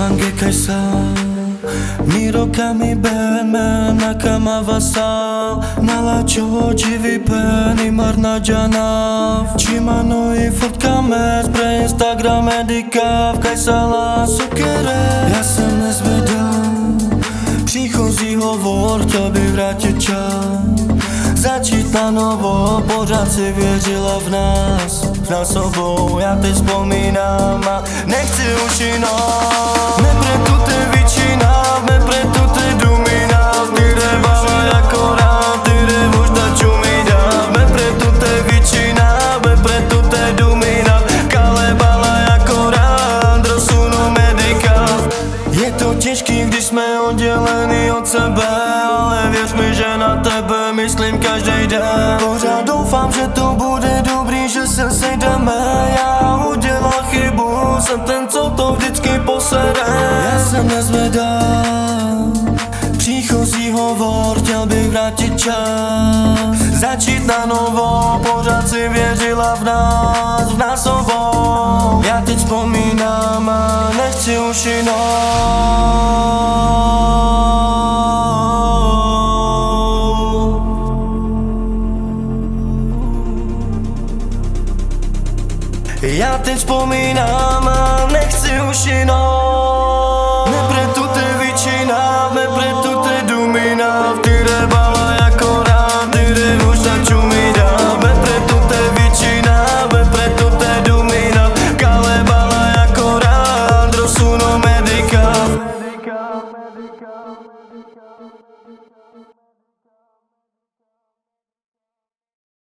Mange kajsal mi rokami ben nakama vasal Nalačo čivi peni marna džanav Čimano i fotkame pre Instagrame dikav Kajsala sukere Já jsem nezvedal příchozí hovor, chtěl by vrátit čas Začít na novo, pořád si věřila v nás obou, já teď vzpomínám a nechci už jinak Nepreto te vyčínav, nepreto te dumínav Tyre bala jako rád, tyre možda čumínav Nepreto te vyčínav, nepreto te dumínav Kale bala jako rád, rozsunu medikav Je to těžký, když jsme odděleni od sebe Ale věř mi, že na tebe myslím každý den Pořád doufám, že to bude dobrý, že se sejdeme Já udělal chybu, jsem ten, co to vždycky posede Já jsem nezvedal příchozí hovor, chtěl bych vrátit čas Začít na novo, pořád si věřila v nás obou Já teď vzpomínám a nechci už jinou Já teď vzpomínám a nechci už jinou